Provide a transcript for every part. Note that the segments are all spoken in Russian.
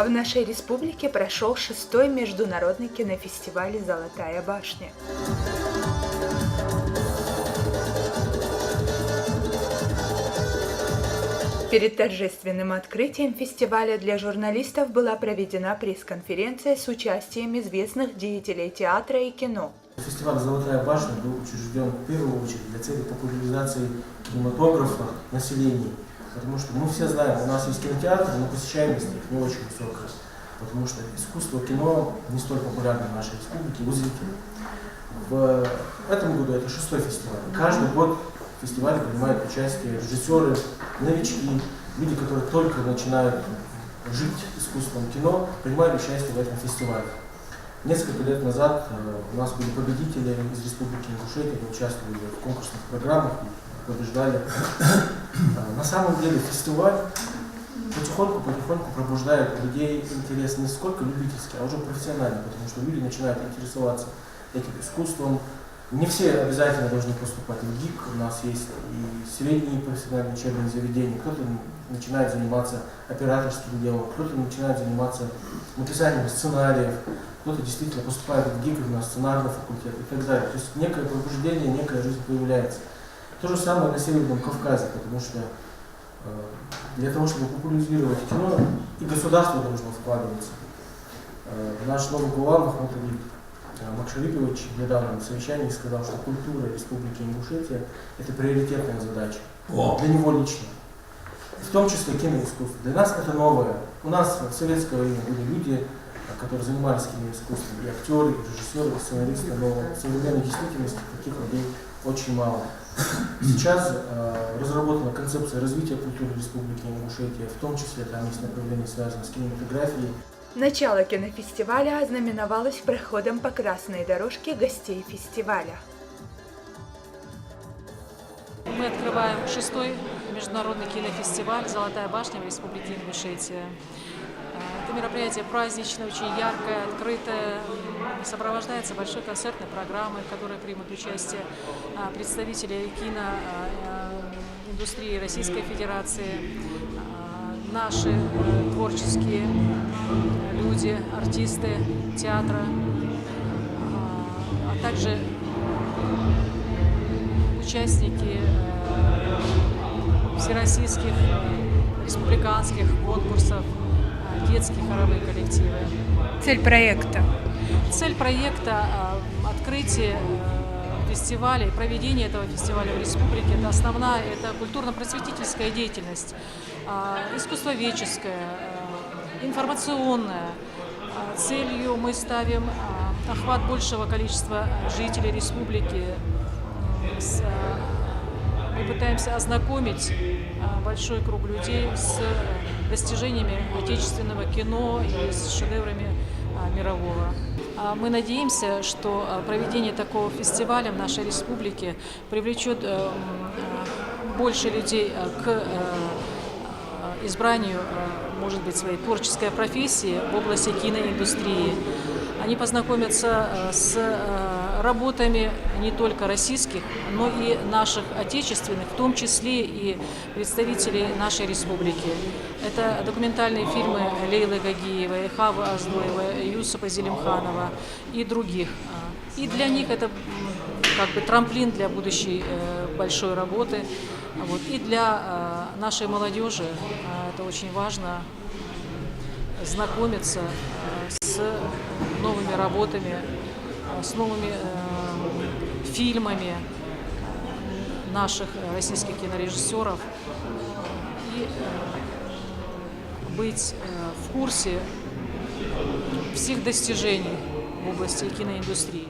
В нашей республике прошел 6-й международный кинофестиваль «Золотая башня». Перед торжественным открытием фестиваля для журналистов была проведена пресс-конференция с участием известных деятелей театра и кино. Фестиваль «Золотая башня» был учрежден в первую очередь для цели популяризации кинематографа населения. Потому что мы все знаем, у нас есть кинотеатр, но посещаемость их не очень высокая. Потому что искусство кино не столь популярно в нашей республике у зрителей. В этом году это 6-й фестиваль. Каждый год в фестивале принимают участие режиссеры, новички, люди, которые только начинают жить искусством кино, принимают участие в этом фестивале. Несколько лет назад у нас были победители из Республики Ингушетия, они участвовали в конкурсных программах и побеждали. На самом деле фестиваль потихоньку пробуждает у людей интерес не сколько любительский, а уже профессиональный, потому что люди начинают интересоваться этим искусством. Не все обязательно должны поступать в ГИК, у нас есть и средние профессиональные учебные заведения, кто-то начинает заниматься операторским делом, кто-то начинает заниматься написанием сценариев, кто-то действительно поступает в ГИК на сценарный факультет и так далее. То есть некое пробуждение, некая жизнь появляется. То же самое на Северном Кавказе, потому что для того, чтобы популяризировать кино, и государство должно вкладываться. Наш новый глава Махмуд Макшарипович недавно на совещании сказал, что культура Республики Ингушетия – это приоритетная задача для него лично, в том числе киноискусство. Для нас это новое. У нас в советское время были люди, которые занимались киноискусством, и актеры, и режиссеры, и сценаристы, но в современной действительности таких людей очень мало. Сейчас разработана концепция развития культуры Республики Ингушетия, в том числе там есть направление, связанное с кинематографией. Начало кинофестиваля ознаменовалось проходом по красной дорожке гостей фестиваля. Мы открываем 6-й международный кинофестиваль «Золотая башня» в Республике Ингушетия. Это мероприятие праздничное, очень яркое, открытое, сопровождается большой концертной программой, в которой примут участие представители киноиндустрии Российской Федерации, наши творческие люди, артисты театра, а также участники всероссийских, республиканских конкурсов, детские хоровые коллективы. Цель проекта? Цель проекта – открытие фестиваля и проведение этого фестиваля в республике. Это основная, это культурно-просветительская деятельность, искусствоведческая, информационная. Целью мы ставим охват большего количества жителей республики. Мы пытаемся ознакомить большой круг людей с достижениями отечественного кино и с шедеврами мирового. Мы надеемся, что проведение такого фестиваля в нашей республике привлечет больше людей к избранию, может быть, своей творческой профессии в области киноиндустрии. Они познакомятся с работами не только российских, но и наших отечественных, в том числе и представителей нашей республики. Это документальные фильмы Лейлы Гагиевой, Хавы Аздоевой, Юсупа Зелимханова и других. И для них это как бы трамплин для будущей большой работы. И для нашей молодежи это очень важно знакомиться с новыми работами, с новыми фильмами наших российских кинорежиссеров и быть в курсе всех достижений в области киноиндустрии.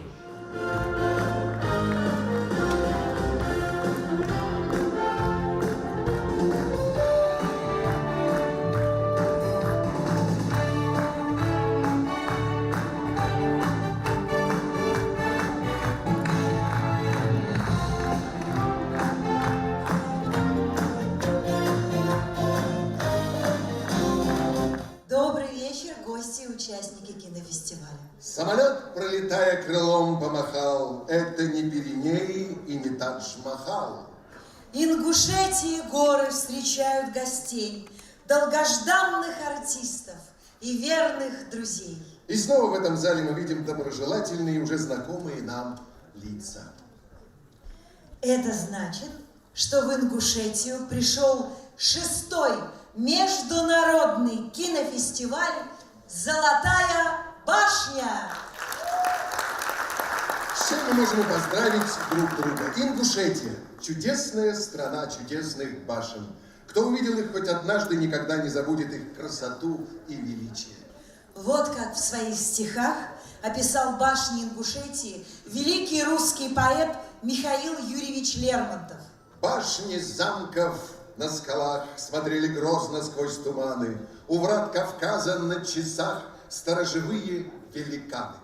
Гости и участники кинофестиваля. Самолет, пролетая крылом, помахал. Это не Пиренеи и не Тадж-Махал. Ингушетии горы встречают гостей, долгожданных артистов, и верных друзей. И снова в этом зале мы видим доброжелательные, уже знакомые нам лица. Это значит, что в Ингушетию пришел 6-й международный кинофестиваль «Золотая башня». С чем мы можем поздравить друг друга? Ингушетия – чудесная страна чудесных башен. Кто увидел их хоть однажды, никогда не забудет их красоту и величие. Вот как в своих стихах описал башни Ингушетии великий русский поэт Михаил Юрьевич Лермонтов. Башни замков на скалах смотрели грозно сквозь туманы. У врат Кавказа на часах сторожевые великаны.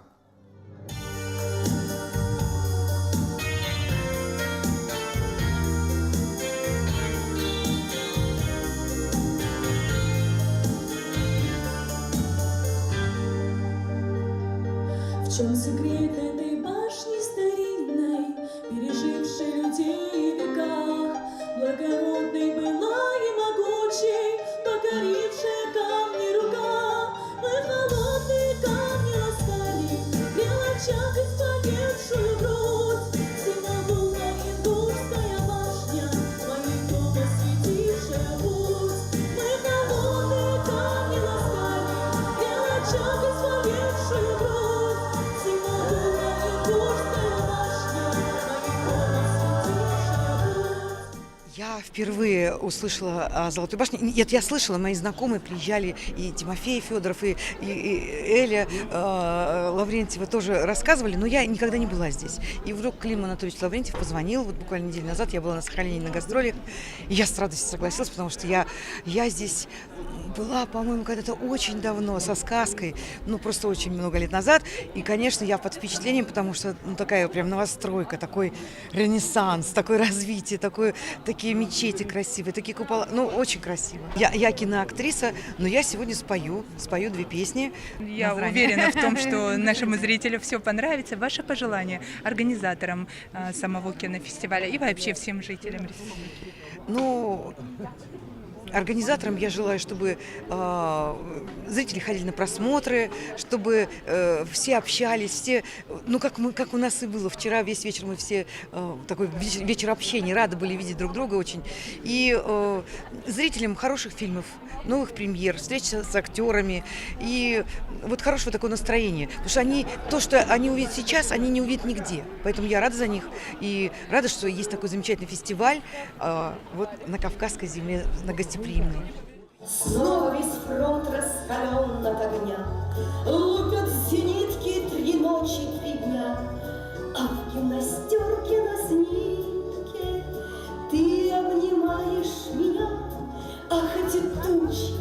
В чем секрет этой башни старинной, пережившей людей в веках? Благородной была и могучей, покорившая камни рука. Мы холодные камни ласкали, грела очаг исповедшую грудь. Всемогутная индусская башня, моим дома светившая путь. Мы холодные камни ласкали, грела очаг исповедшую грудь. Я впервые услышала о Золотой башне. Нет, я слышала, мои знакомые приезжали, и Тимофей Федоров, и Эля Лаврентьева тоже рассказывали, но я никогда не была здесь. И вдруг Клим Анатольевич Лаврентьев позвонил, вот буквально неделю назад, я была на Сахалине на гастролях, и я с радостью согласилась, потому что я здесь была, по-моему, когда-то очень давно, со сказкой, ну, просто очень много лет назад, и, конечно, я под впечатлением, потому что, ну, такая прям новостройка, такой ренессанс, такое развитие, такие мечети красивые, такие купола, ну, очень красиво. Я киноактриса, но я сегодня спою 2 песни. Я уверена в том, что нашему зрителю все понравится. Ваше пожелание организаторам самого кинофестиваля и вообще всем жителям республики? Ну, организаторам я желаю, чтобы зрители ходили на просмотры, чтобы все общались, все, ну как у нас и было вчера, весь вечер мы все такой вечер общения, рады были видеть друг друга очень. И зрителям хороших фильмов, новых премьер, встреч с актерами и вот хорошего такого настроения. Потому что то, что они увидят сейчас, они не увидят нигде. Поэтому я рада за них и рада, что есть такой замечательный фестиваль вот на Кавказской земле, на гостеприимной. Снова весь фронт раскален от огня, лупят зенитки 3 ночи, 3 дня, а в гимнастерке на снимке ты обнимаешь меня, ах, эти тучи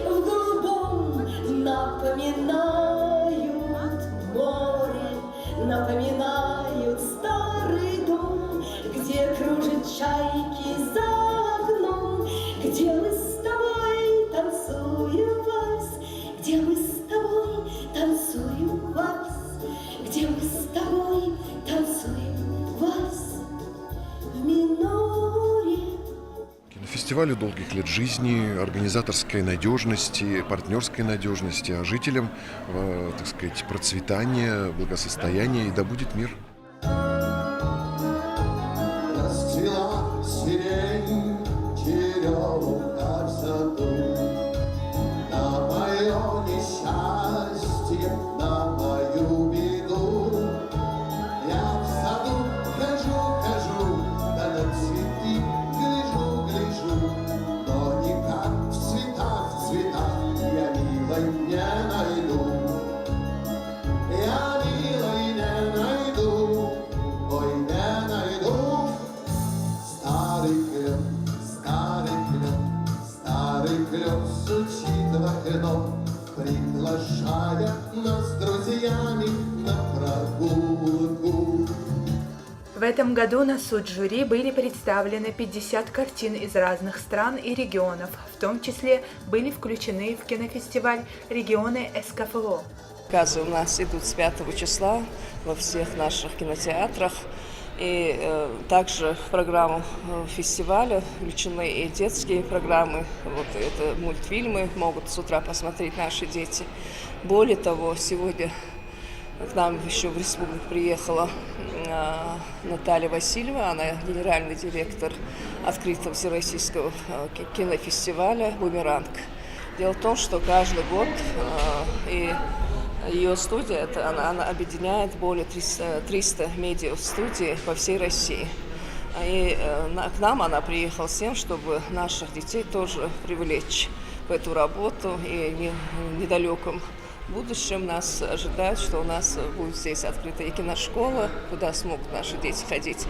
в голубом напоминают море, напоминают старый дом, где кружат чайки за окном, где мы с тобой танцуем вальс, где мы с тобой танцуем вальс, где мы с тобой танцуем вальс в миноре. Кинофестивалю долгих лет жизни, организаторской надежности, партнерской надежности, а жителям, так сказать, процветания, благосостояния, и да будет мир. Расцвела сирень, черемуха в саду. На мое несчастье, на мою беду я в саду хожу, да на цветы гляжу, но никак в цветах я милой не найду. Я милой не найду, ой, не найду. Старый клен стучит в окно, приглашая нас с друзьями на прогулку. В этом году на суд жюри были представлены 50 картин из разных стран и регионов, в том числе были включены в кинофестиваль регионы Показы у нас идут с 5 числа во всех наших кинотеатрах. И также в программу фестиваля включены и детские программы. Вот это мультфильмы могут с утра посмотреть наши дети. Более того, сегодня к нам еще в республику приехала Наталья Васильева, она генеральный директор открытого всероссийского кинофестиваля «Бумеранг». Дело в том, что каждый год и ее студия, она объединяет более 300 медиа-студий по всей России. И к нам она приехала с тем, чтобы наших детей тоже привлечь в эту работу. И в недалеком будущем нас ожидает, что у нас будет здесь открытая киношкола, куда смогут наши дети ходить.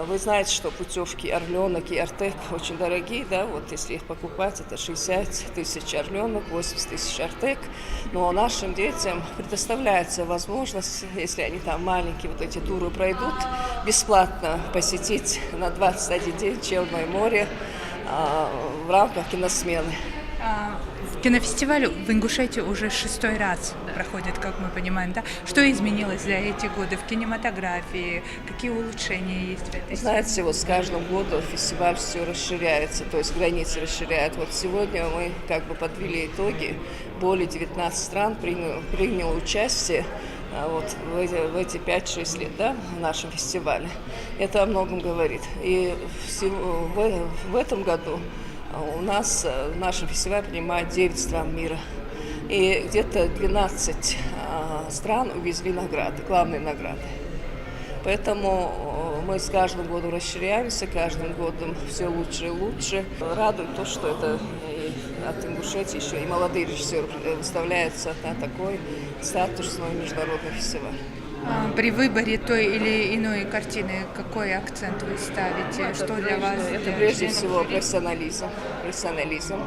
Вы знаете, что путевки «Орленок» и «Артек» очень дорогие, да, вот если их покупать, это 60 тысяч «Орленок», 80 тысяч «Артек». Но нашим детям предоставляется возможность, если они там маленькие, вот эти туры пройдут, бесплатно посетить на 21 день Черное море в рамках киносмены. Кинофестиваль в Ингушетии уже 6-й раз проходит, как мы понимаем, да? Что изменилось за эти годы в кинематографии? Какие улучшения есть в этой Знаете, вот с каждым годом фестиваль все расширяется, то есть границы расширяют. Вот сегодня мы как бы подвели итоги. Более 19 стран приняло участие вот в эти 5-6 лет, да, в нашем фестивале. Это о многом говорит. И в этом году у нас в нашем фестивале принимает 9 стран мира. И где-то 12 стран увезли награды, главные награды. Поэтому мы с каждым годом расширяемся, каждым годом все лучше и лучше. Радует то, что это и от Ингушетии еще и молодые режиссеры выставляются на такой статусный международный фестиваль. При выборе той или иной картины какой акцент вы ставите? Что для вас? Это прежде всего профессионализм.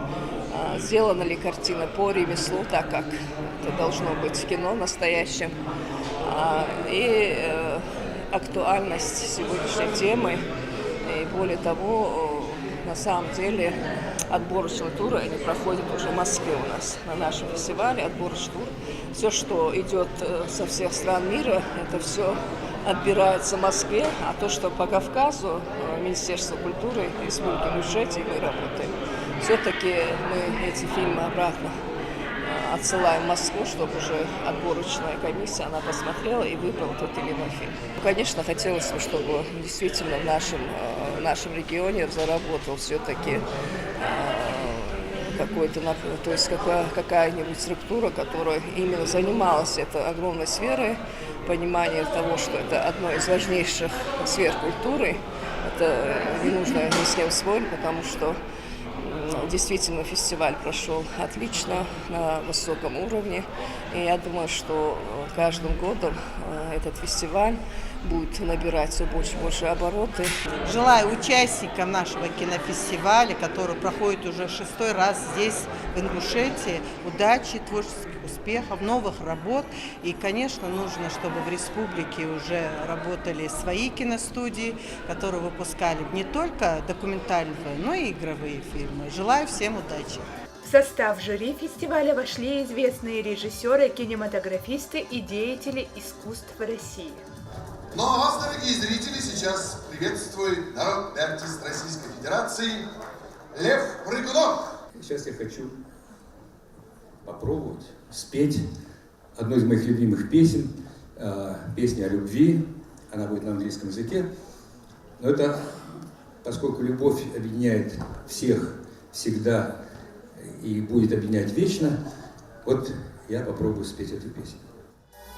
Сделана ли картина по ремеслу, так как это должно быть в кино настоящем. И актуальность сегодняшней темы. И более того, на самом деле отборочные туры, они проходят уже в Москве у нас, на нашем фестивале, отборочный тур. Все, что идет со всех стран мира, это все отбирается в Москве, а то, что по Кавказу, Министерство культуры Республики Ингушетия, мы работаем. Все-таки мы эти фильмы обратно отсылаем в Москву, чтобы уже отборочная комиссия, она посмотрела и выбрала тот или иной фильм. Конечно, хотелось бы, чтобы действительно в нашем регионе заработал все-таки какой-то, то есть какая-нибудь структура, которая именно занималась этой огромной сферой, понимание того, что это одно из важнейших сфер культуры. Это не нужно ни с кем спорить, потому что действительно фестиваль прошел отлично, на высоком уровне. И я думаю, что каждым годом этот фестиваль будет набирать все больше и больше обороты. Желаю участникам нашего кинофестиваля, который проходит уже 6-й раз здесь, в Ингушетии, удачи, творческих успехов, новых работ. И, конечно, нужно, чтобы в республике уже работали свои киностудии, которые выпускали не только документальные, но и игровые фильмы. Желаю всем удачи. В состав жюри фестиваля вошли известные режиссеры, кинематографисты и деятели искусств России. Ну а вас, дорогие зрители, сейчас приветствует народный артист Российской Федерации Лев Прыгунов. Сейчас я хочу попробовать спеть одну из моих любимых песен, песня о любви. Она будет на английском языке. Но это, поскольку любовь объединяет всех всегда и будет объединять вечно, вот я попробую спеть эту песню.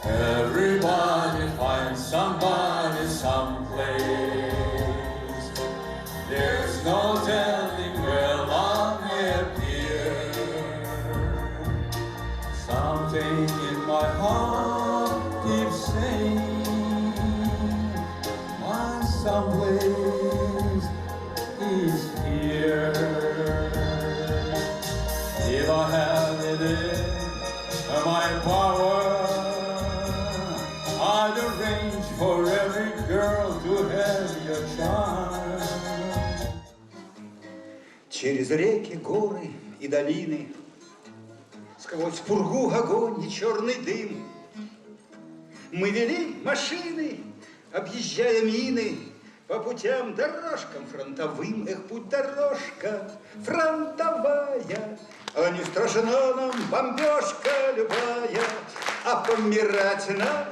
Everybody finds somebody someplace. There's no telling where love may appear. Something in my heart keeps saying, my someplace is here. If I had it in my power, I'd arrange for every girl to have your charm. Через реки, горы и долины, сквозь пургу, огонь и черный дым, мы вели машины объезжая мины, по путям, дорожкам фронтовым, эх, путь дорожка фронтовая, а не страшна нам бомбежка любая, а помирать нам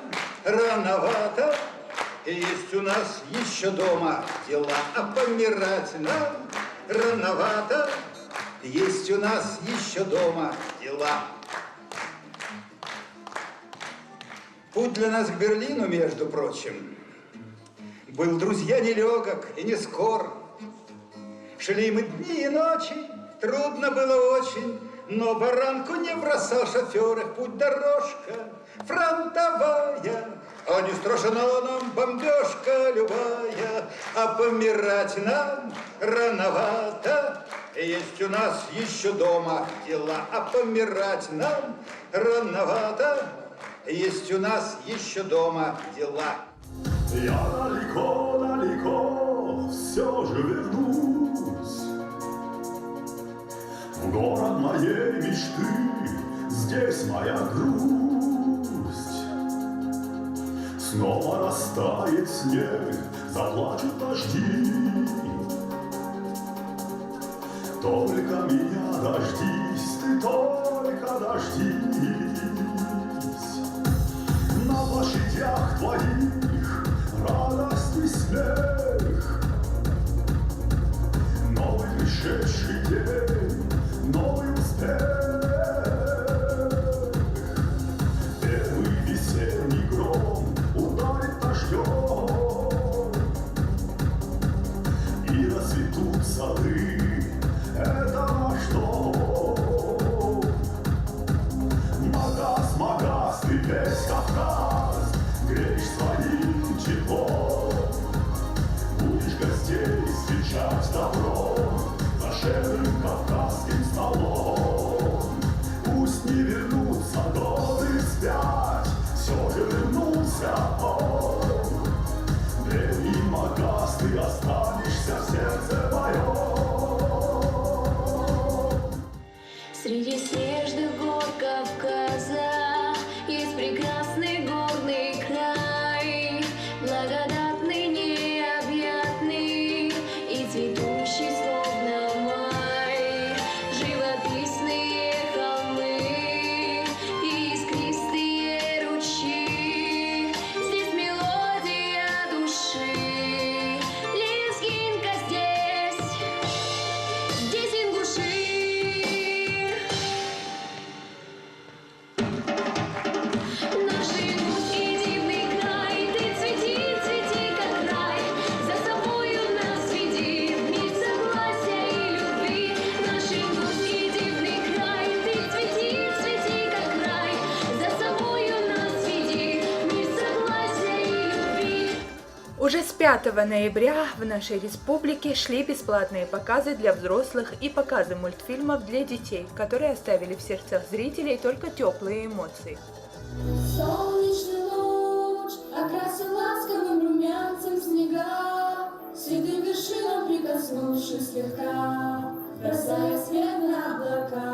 рановато. Есть у нас еще дома дела, а помирать нам рановато. Есть у нас еще дома дела. Путь для нас к Берлину, между прочим, был, друзья, нелегок и не скор. Шли мы дни и ночи, трудно было очень, но баранку не бросал шофер, их путь дорожка фронтовая, а не страшна нам бомбежка любая, а помирать нам рановато. Есть у нас еще дома дела, а помирать нам рановато. Есть у нас еще дома дела. Я далеко все же вернусь в город моей мечты. Здесь моя грусть. Снова растает снег, заплачут дожди. Только меня дождись, ты только дождись. На площадях твоих радость и смех. Новый пришедший день, новый успех. Первый весенний гром ударит дождем, и расцветут сады. Это наш дом. Магаз, магаз, ты весь Кавказ, греешь своим теплом. Будешь гостей встречать добром за шедшим кавказским столом. Пусть не вернутся годы вспять, все же вернулся он. Древний магаз, ты останешься в сердце моем. Среди снежных гор Кавказа есть прекрасный горный край, благодатный, необъятный и цветущий словно май. Живописные холмы и искристые ручьи, здесь мелодия души. Лезгинка здесь ингуши. Уже с 5 ноября в нашей республике шли бесплатные показы для взрослых и показы мультфильмов для детей, которые оставили в сердцах зрителей только теплые эмоции. Солнечный луч окрасил ласковым румянцем снега, седым вершинам прикоснувшись слегка, бросая свет на облака.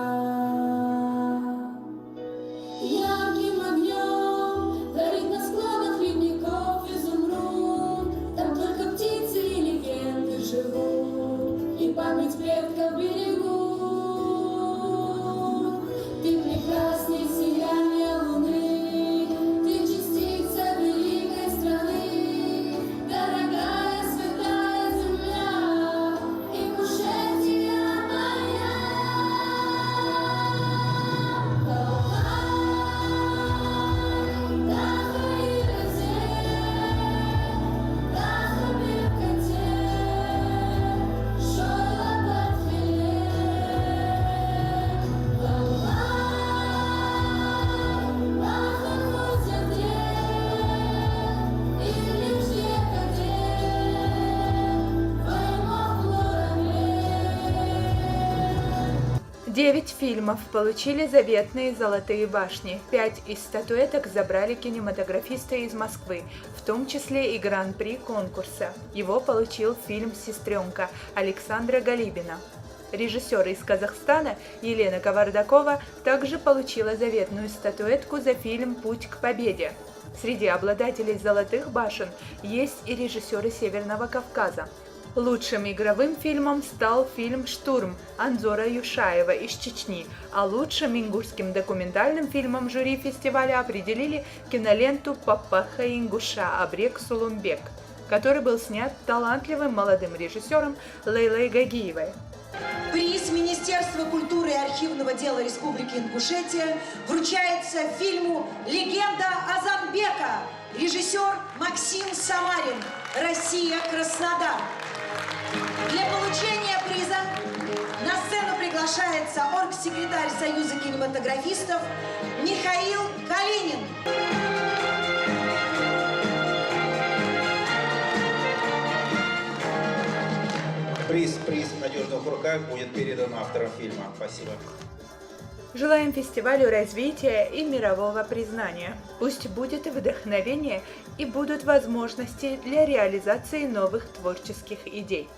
Ярким огнем горит на склонах ледников изумруд, там только птицы и легенды живут, и память предков берегут. Ты прекрасней сияния луны, ты частица великой страны, дорогая святая земля, Ингушетия моя. Девять фильмов получили заветные золотые башни. 5 из статуэток забрали кинематографисты из Москвы, в том числе и гран-при конкурса. Его получил фильм «Сестренка» Александра Галибина. Режиссер из Казахстана Елена Кавардакова также получила заветную статуэтку за фильм «Путь к победе». Среди обладателей «Золотых башен» есть и режиссеры Северного Кавказа. Лучшим игровым фильмом стал фильм «Штурм» Анзора Юшаева из Чечни, а лучшим ингушским документальным фильмом жюри фестиваля определили киноленту «Папаха ингуша. Абрек Сулумбек», который был снят талантливым молодым режиссером Лейлой Гагиевой. Приз Министерства культуры и архивного дела Республики Ингушетия вручается фильму «Легенда Азанбека». Режиссер Максим Самарин. Россия, Краснодар. Для получения приза на сцену приглашается оргсекретарь Союза кинематографистов Михаил Калинин. Приз в надежных руках будет передан авторам фильма. Спасибо. Желаем фестивалю развития и мирового признания. Пусть будет вдохновение и будут возможности для реализации новых творческих идей.